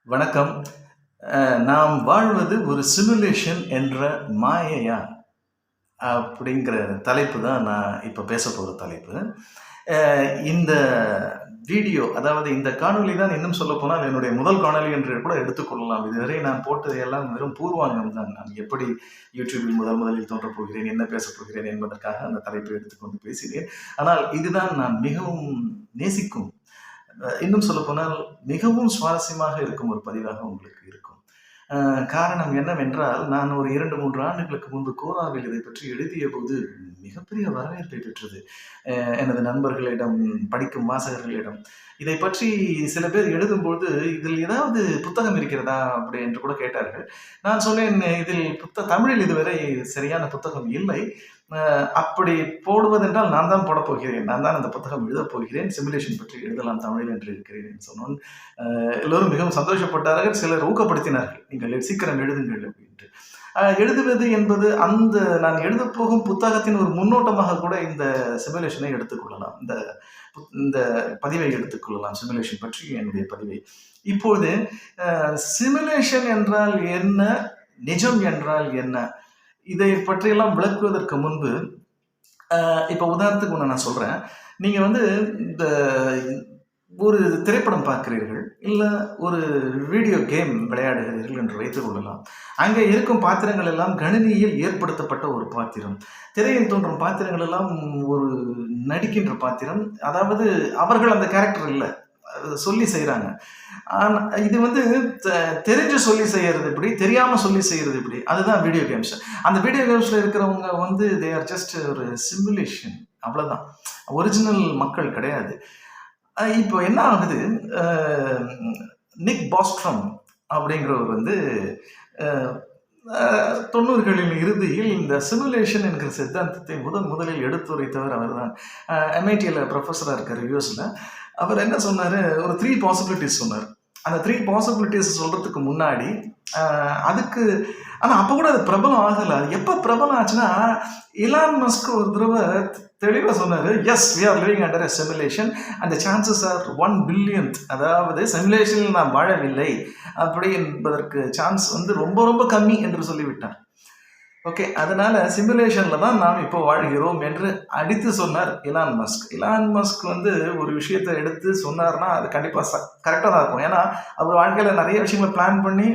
வணக்கம். நாம் வாழ்வது ஒரு சிமுலேஷன் என்ற மாயையா? அப்படிங்கிற தலைப்பு தான் நான் இப்ப பேசப்போற தலைப்பு. அ இந்த வீடியோ அதாவது இந்த காணொளி தான் இன்னும் சொல்லப்போனால் என்னுடைய முதல் காணொளி என்று கூட எடுத்துக்கொள்ளலாம். இதுவரை நான் போட்டது எல்லாம் வெறும் பூர்வாங்கம் தான். நான் எப்படி யூடியூபில் முதலில் தோன்றப் போகிறேன், என்ன பேசப் போகிறேன் என்பதற்காக அந்த தலைப்பை எடுத்துக்கொண்டு பேசினேன். ஆனால் இதுதான் நான் மிகவும் நேசிக்கும் இன்னும் சொல்லப்போனால் மிகவும் சுவாரஸ்யமாக இருக்கும் ஒரு பதிவாக உங்களுக்கு இருக்கும். காரணம் என்னவென்றால், நான் ஒரு 2, 3 ஆண்டுகளுக்கு முன்பு கோராவில் இதை பற்றி எழுதியபோது மிகப்பெரிய வரவேற்பை பெற்றது. எனது நண்பர்களிடம், படிக்கும் வாசகர்களிடம். இதை பற்றி சில பேர் எழுதும்போது, "இதில் ஏதாவது புத்தகம் இருக்கிறதா?" அப்படி என்று கூட கேட்டார்கள். நான் சொன்னேன், "இதில் தமிழில் இதுவரை சரியான புத்தகம் இல்லை. அப்படி போடுவதென்றால் நான் தான் போடப் போகிறேன். நான் தான் அந்த புத்தகம் எழுதப் போகிறேன். சிமுலேஷன் பற்றி எழுதலாம் தமிழில் என்று இருக்கிறேன்" என்று சொன்னோன், எல்லோரும் மிகவும் சந்தோஷப்பட்டார்கள். சிலர் ஊக்கப்படுத்தினார்கள், "நீங்கள் சீக்கிரம் எழுதுங்கள்" அப்படின்ட்டு. எழுதுவது என்பது நான் எழுதப் போகும் புத்தகத்தின் ஒரு முன்னோட்டமாக கூட இந்த சிமுலேஷனை எடுத்துக்கொள்ளலாம். இந்த பதிவை எடுத்துக்கொள்ளலாம். சிமுலேஷன் பற்றி என்னுடைய பதிவை. இப்போது சிமுலேஷன் என்றால் என்ன? நிஜம் என்றால் என்ன? இதை பற்றியெல்லாம் விளக்குவதற்கு முன்பு, இப்போ உதாரணத்துக்கு ஒன்று நான் சொல்றேன். நீங்க வந்து இந்த ஒரு திரைப்படம் பார்க்கிறீர்கள், இல்ல ஒரு வீடியோ கேம் விளையாடுகிறீர்கள் என்று வைத்துக் கொள்ளலாம். அங்கே இருக்கும் பாத்திரங்கள் எல்லாம் கணினியில் ஏற்படுத்தப்பட்ட ஒரு பாத்திரம். திரையில் தோன்றும் பாத்திரங்கள் எல்லாம் ஒரு நடிக்கின்ற பாத்திரம். அதாவது அவர்கள் அந்த கேரக்டர் இல்ல. சொல்லி செய்றாங்க. ஆனா இது வந்து தெரிஞ்சு சொல்லி செய்யறது எப்படி? தெரியாம சொல்லி செய்யறது எப்படி? அதுதான் வீடியோ கேம்ஸ். அந்த வீடியோ கேம்ஸ்ல இருக்கிறவங்க வந்து தே ஆர் ஜஸ்ட் ஒரு சிமுலேஷன். அவ்வளவுதான். ஒரிஜினல் மக்கள் கிடையாது. இப்போ என்ன ஆகுது? அ நிக் பாஸ்ட்ரம் அப்படிங்கிறவர் வந்து அ அ 90களின் இறுதியில் இந்த சிமுலேஷன் என்கிற சித்தாந்தத்தை முதலில் எடுத்துரைத்தவர் அவர்தான். MITல ப்ரொஃபஸரா இருக்காரு யுஎஸ்ல. அவர் என்ன சொன்னாரு? ஒரு 3 பாசிபிலிட்டீஸ் சொன்னாரு. அந்த 3 பாசிபிலிட்டீஸ் சொல்றதுக்கு முன்னாடி, அதுக்கு ஆனா அப்ப கூட அது பிரபலம் ஆகல. அது எப்ப பிரபலம் ஆச்சுன்னா, எலான் மஸ்க் ஒரு தடவ தெளிவா சொன்னாரு, "yes, we are living under a simulation and the chances are 1 billionth." அதாவது சிமுலேஷனில் நாம் வாழவில்லை அப்படி என்பதற்கு சான்ஸ் வந்து ரொம்ப ரொம்ப கம்மி என்று சொல்லிவிட்டார். ஓகே. அதனால சிமுலேஷன்ல தான் நாம் இப்போ வாழ்கிறோம் என்று அடித்து சொன்னார் எலான் மஸ்க். எலான் மஸ்க் வந்து ஒரு விஷயத்த எடுத்து சொன்னார்னா, அது கண்டிப்பா கரெக்ட்டா தான் இருக்கும். ஏன்னா, அவர் வாழ்க்கையில நெறைய விஷயங்கள பிளான் பண்ணி,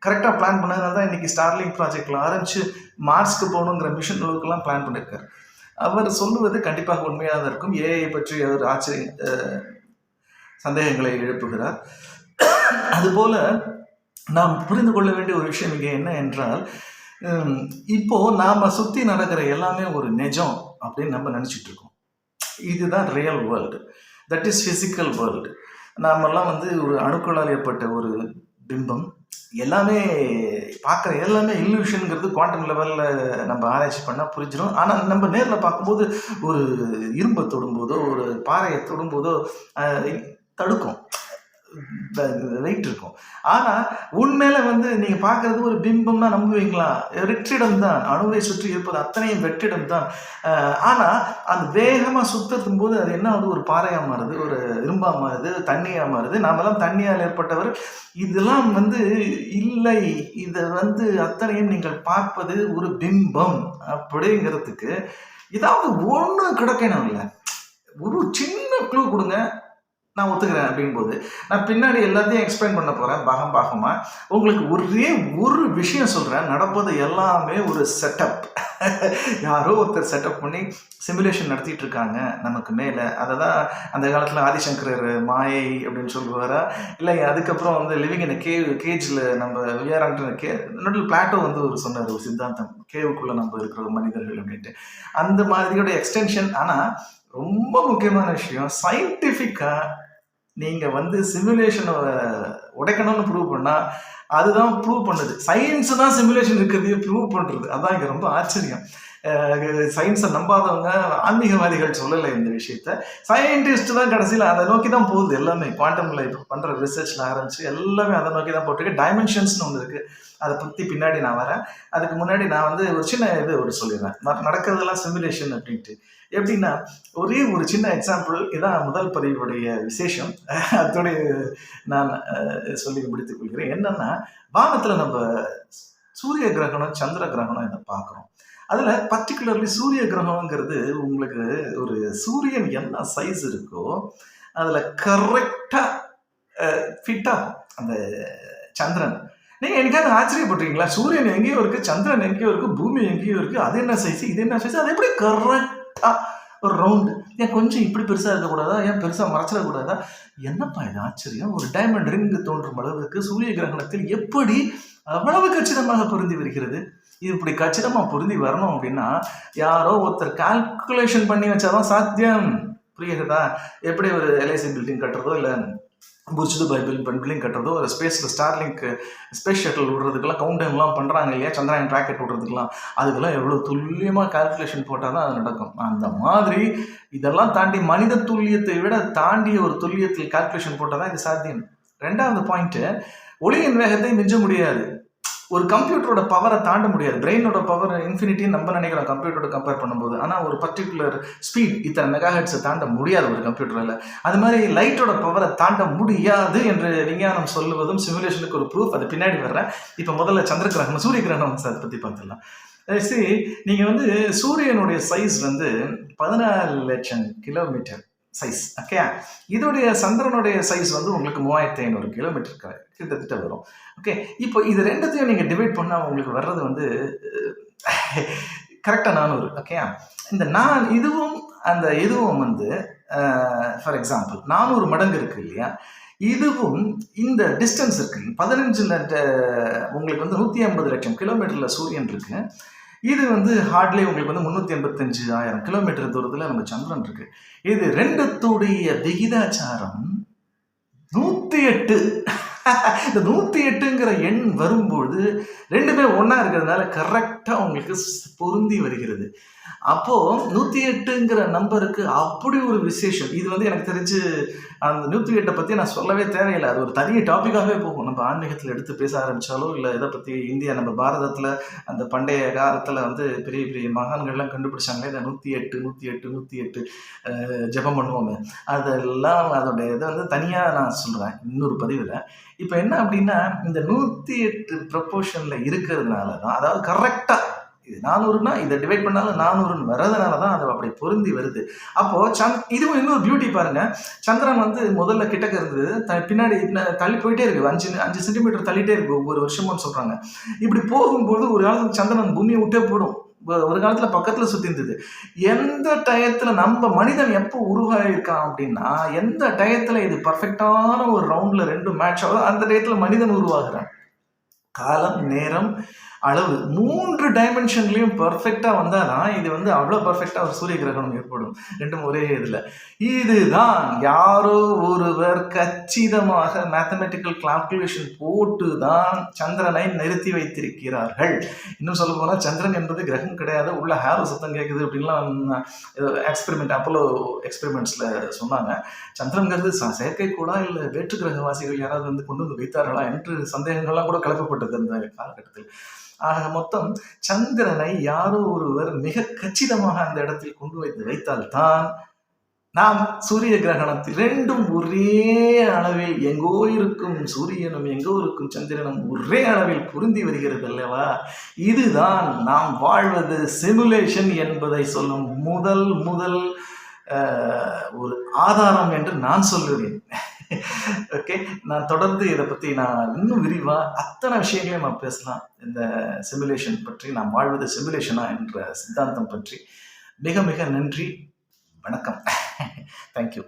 கரெக்ட்டா பிளான் பண்ணதுனால தான் இன்னைக்கு ஸ்டார்லிங்க் ப்ராஜெக்ட்ல ஆரம்பிச்சு மார்ஸ்க்கு போகணுங்கிற மிஷன் அளவுக்குலாம் பிளான் பண்ணியிருக்காரு. அவர் சொல்லுவது கண்டிப்பாக உண்மையாக தான் இருக்கும். ஏஐ பற்றி அவர் சந்தேகங்களை எழுப்புகிறார். அதுபோல நாம் புரிந்து கொள்ள வேண்டிய ஒரு விஷயம் இங்கே என்ன என்றால், இப்போ நாம சுத்தி நடக்கிற எல்லாமே ஒரு நிஜம் அப்படின்னு நம்ம நினைச்சிட்டு இருக்கோம். இதுதான் real world. That is physical world. நாமெல்லாம் வந்து ஒரு அணுக்களால் ஏற்பட்ட ஒரு பிம்பம். எல்லாமே பார்க்குற எல்லாமே இல்லூஷன்ங்கிறது குவாண்டம் லெவல்ல நம்ம ஆராய்ச்சி பண்ணா புரிஞ்சிடும். ஆனா நம்ம நேர்ல பார்க்கும்போது ஒரு இரும்ப தொடும்போதோ, ஒரு பாறைய தொடும்போதோ தடுக்கும். வெயிட் இருக்கும். ஆனா உண்மையில வந்து நீங்க பார்க்கறது ஒரு பிம்பம்னா நம்புவீங்களா? வெற்றிடம் தான். அணுவை சுற்றி இருப்பது அத்தனையும் வெற்றிடம் தான். ஆனா அது வேகமா சுத்தத்தும் போது அது என்ன ஆகுது? ஒரு பாறையா மாறுது, ஒரு இரும்பா மாறுது, தண்ணியா மாறுது. நாமெல்லாம் தண்ணியால் ஏற்பட்டவர். இதெல்லாம் வந்து இல்லை. இத வந்து அத்தனையும் நீங்கள் பார்ப்பது ஒரு பிம்பம் அப்படிங்கிறதுக்கு ஏதாவது ஒண்ணு கிடைக்கணும்ல. ஒரு சின்ன க்ளூ குடுங்க. நான் ஒத்துக்கிறேன் அப்படிங்கும்போது, நான் பின்னாடி எல்லாத்தையும் எக்ஸ்பிளைன் பண்ண போறேன் பாகம் பாகமா. உங்களுக்கு ஒரே ஒரு விஷயம் சொல்றேன். நடப்பது எல்லாமே ஒரு செட்டப். யாரோ ஒருத்தர் செட்டப் பண்ணி சிமுலேஷன் நடத்திட்டு இருக்காங்க நமக்கு மேல. அததான் அந்த காலத்துல ஆதிசங்கரர் மாயை அப்படின்னு சொல்லுவாரா? இல்லை அதுக்கப்புறம் வந்து லிவிங் இன் கேஜ்ல நம்ம வி ஆர் அண்டர் நடுவில் பிளாட்டோ வந்து ஒரு சொன்னார் ஒரு சித்தாந்தம். கேவுக்குள்ள நம்ம இருக்கிற மனிதர்கள் அப்படின்ட்டு. அந்த மாதிரியோட எக்ஸ்டென்ஷன். ஆனா ரொம்ப முக்கியமான விஷயம், சயின்டிஃபிக்கா நீங்க வந்து சிமுலேஷனை உடைக்கணும்னு ப்ரூவ் பண்ணா, அதுதான் ப்ரூவ் பண்ணுது. சயின்ஸ் தான் சிமுலேஷன் இருக்கிறதையே ப்ரூவ் பண்றது. அதான் இங்க ரொம்ப ஆச்சரியம். சயின்ஸை நம்பாதவங்க ஆன்மீகவாதிகள் சொல்லலை இந்த விஷயத்த. சயின்டிஸ்ட் தான் கடைசியில் அதை நோக்கி தான் போகுது எல்லாமே. குவாண்டமில் இப்போ பண்ணுற ரிசர்ச்சில் ஆரம்பிச்சு எல்லாமே அதை நோக்கி தான் போட்டிருக்கு. டைமென்ஷன்ஸ்னு ஒன்று இருக்குது, அதை பற்றி பின்னாடி நான் வரேன். அதுக்கு முன்னாடி நான் வந்து ஒரு சின்ன ஒரு சொல்லிடுறேன், நடக்கிறதெல்லாம் சிமுலேஷன் அப்படின்ட்டு. எப்படின்னா, ஒரே ஒரு சின்ன எக்ஸாம்பிள், இதான் முதல் பதிவுடைய விசேஷம். அதோடைய நான் சொல்லி முடித்துக் கொள்கிறேன். என்னன்னா, வானத்தில் நம்ம சூரிய கிரகணம், சந்திர கிரகணம் இதை பார்க்குறோம். அதில் பர்டிகுலர்லி சூரிய கிரகணங்கிறது உங்களுக்கு ஒரு சூரியன் என்ன சைஸ் இருக்கோ அதில் கரெக்டாக ஃபிட் ஆகும் அந்த சந்திரன். நீங்கள் எனக்காக ஆச்சரியப்பட்டிருக்கீங்களா? சூரியன் எங்கேயோ இருக்குது, சந்திரன் எங்கேயோ இருக்குது, பூமி எங்கேயோ இருக்குது, அது என்ன சைஸ், இது என்ன சைஸ், அது எப்படி கரெக்டாக ஒரு ரவுண்டு? ஏன் கொஞ்சம் இப்படி பெருசாக இருக்கக்கூடாதா, ஏன் பெருசாக மறைச்சிடக்கூடாதா? என்னப்பா இது ஆச்சரியம்! ஒரு டைமண்ட் ரிங்கு தோன்றும் அளவுக்கு சூரிய கிரகணத்தில் எப்படி அவ்வளவு கச்சிதமாக பொருந்தி வருகிறது? இது இப்படி கச்சிதமாக பொருந்தி வரணும் அப்படின்னா யாரோ ஒருத்தர் கால்குலேஷன் பண்ணி வச்சாதான் சாத்தியம். புரியுதா? எப்படி ஒரு எல்ஐசி பில்டிங் கட்டுறதோ, இல்லை புர்ஜ் துபாய் பில்டிங் கட்டுறதோ, ஒரு ஸ்பேஸில் ஸ்டார்லிங்க் ஸ்பேஸ் ஷட்டில் விடுறதுக்கெல்லாம் கவுண்டவுன்லாம் பண்ணுறாங்க இல்லையா, சந்திராயன் ராக்கெட் விடுறதுக்கெல்லாம், அதுக்கெல்லாம் எவ்வளோ துல்லியமாக கால்குலேஷன் போட்டால் தான் அது நடக்கும். அந்த மாதிரி இதெல்லாம் தாண்டி மனித துல்லியத்தை விட தாண்டிய ஒரு துல்லியத்தில் கால்குலேஷன் போட்டால் தான் இது சாத்தியம். ரெண்டாவது பாயிண்ட்டு, ஒளியின் வேகத்தை மிஞ்ச முடியாது. ஒரு கம்ப்யூட்டரோட பவரை தாண்ட முடியாது. பிரெயினோட பவர் இன்ஃபினிட்டின்னு நம்ம நினைக்கிறோம் கம்ப்யூட்டரோட கம்பேர் பண்ணும்போது. ஆனால் ஒரு பர்டிகுலர் ஸ்பீட் இத்தனை மெகாஹெட்ஸை தாண்ட முடியாது ஒரு கம்ப்யூட்டரில். அது மாதிரி லைட்டோட பவரை தாண்ட முடியாது என்று விஞ்ஞானம் சொல்லுவதும் சிமுலேஷனுக்கு ஒரு ப்ரூஃப். அது பின்னாடி வர்றேன். இப்போ முதல்ல சந்திர கிரகணம், சூரிய கிரகணம் அதை பற்றி பார்த்துடலாம். சரி, நீங்கள் வந்து சூரியனுடைய சைஸ் வந்து 14 லட்சம் கிலோமீட்டர் சைஸ். ஓகே, இதோடைய சந்திரனுடைய சைஸ் வந்து உங்களுக்கு 3500 கிலோமீட்டர் கிட்டத்தட்ட வரும். ஓகே, இப்போ இது ரெண்டுத்தையும் நீங்கள் டிவைட் பண்ணால் உங்களுக்கு வர்றது வந்து கரெக்டாக 400. ஓகே, இந்த இதுவும் அந்த இதுவும் வந்து ஃபார் எக்ஸாம்பிள் 400 மடங்கு இருக்குது இல்லையா? இதுவும் இந்த டிஸ்டன்ஸ் இருக்கு 15 உங்களுக்கு வந்து 150 லட்சம் கிலோமீட்டரில் சூரியன் இருக்கு. இது வந்து ஹார்ட்லி உங்களுக்கு வந்து 385,000 கிலோமீட்டர் தூரத்தில் நம்ம சந்திரன் இருக்கு. இது ரெண்டுத்துடைய விகிதாச்சாரம் 108. இந்த 108ங்கிற எண் வரும்போது ரெண்டுமே ஒன்றா இருக்கிறதுனால கரெக்டாக உங்களுக்கு பொருந்தி வருகிறது. அப்போது 108ங்கிற நம்பருக்கு அப்படி ஒரு விசேஷம். இது வந்து எனக்கு தெரிஞ்சு அந்த 108 பற்றி நான் சொல்லவே தேவையில்லை. அது ஒரு தனி டாப்பிக்காகவே போகும். நம்ம ஆன்மீகத்தில் எடுத்து பேச ஆரம்பித்தாலோ, இல்லை இதை பற்றி இந்தியா நம்ம பாரதத்தில் அந்த பண்டைய காலத்தில் வந்து பெரிய பெரிய மகான்கள்லாம் கண்டுபிடிச்சாங்களே இந்த 108 108 108 ஜெபம் பண்ணுவோமே, அதெல்லாம் அதோடைய இதை வந்து தனியாக நான் சொல்கிறேன் இன்னொரு பதிவில். இப்போ என்ன அப்படின்னா, இந்த 108 ப்ரொப்போர்ஷனில் இருக்கிறதுனால தான், அதாவது கரெக்டாக இது 400னா இதை டிவைட் பண்ணாலும் 400ன்னு வர்றதுனால தான் அது அப்படி பொருந்தி வருது. அப்போது இதுவும் இன்னொரு பியூட்டி பாருங்கள். சந்திரன் வந்து முதல்ல கிட்டக்க இருந்தது, பின்னாடி தள்ளி போயிட்டே இருக்குது. 5 சென்டிமீட்டர் தள்ளிட்டே இருக்குது ஒவ்வொரு வருஷமும் சொல்கிறாங்க. இப்படி போகும்போது ஒரு காலத்தில் சந்திரன் பூமியை விட்டே போடும். ஒரு காலத்தில் பக்கத்தில் சுற்றி இருந்தது. எந்த டயத்தில் நம்ம மனிதன் எப்போ உருவாகிருக்கான் அப்படின்னா, எந்த டயத்தில் இது பர்ஃபெக்டான ஒரு ரவுண்டில் 2 மேட்ச் ஆகும், அந்த டயத்தில் மனிதன் உருவாகிறான். காலம், நேரம், அளவு 3 டைமென்ஷன்லையும் பர்ஃபெக்டாக வந்தால் தான் இது வந்து அவ்வளோ பர்ஃபெக்டாக ஒரு சூரிய கிரகணம் ஏற்படும். ரெண்டும் ஒரே இதில். இதுதான் யாரோ ஒருவர் கச்சிதமாக மேத்தமெட்டிக்கல் கால்குலேஷன் போட்டு தான் சந்திரனை நிறுத்தி வைத்திருக்கிறார்கள். இன்னும் சொல்ல போனால் சந்திரன் என்பது கிரகம் கிடையாது, உள்ள ஹேரோ சத்தம் கேட்குது அப்படின்லாம் எக்ஸ்பெரிமெண்ட் அப்போலோ எக்ஸ்பெரிமெண்ட்ஸில் சொன்னாங்க. சந்திரங்கிறது செயற்கைக்கூடா இல்லை வேற்று கிரகவாசிகள் யாராவது வந்து கொண்டு வந்து வைத்தார்களா என்று சந்தேகங்கள்லாம் கூட கிளப்பப்பட்டது அந்த காலகட்டத்தில். ஆக மொத்தம் சந்திரனை யாரோ ஒருவர் மிக கச்சிதமாக அந்த இடத்தில் கொண்டு வைத்தால்தான் நாம் சூரிய கிரகணத்தில் ரெண்டும் ஒரே அளவில் எங்கோ இருக்கும் சூரியனும் எங்கோ இருக்கும் சந்திரனும் ஒரே அளவில் பொருந்தி வருகிறது அல்லவா? இதுதான் நாம் வாழ்வது சிமுலேஷன் என்பதை சொல்லும் முதல் ஒரு ஆதாரம் என்று நான் சொல்லுவேன். ஓகே, நான் தொடர்ந்து இதை பற்றி நான் இன்னும் விரிவாக அத்தனை விஷயங்களையும் நான் பேசலாம். இந்த சிமுலேஷன் பற்றி, நாம் வாழ்வது சிமுலேஷனா என்ற சித்தாந்தம் பற்றி. மிக மிக நன்றி. வணக்கம். தேங்க்யூ.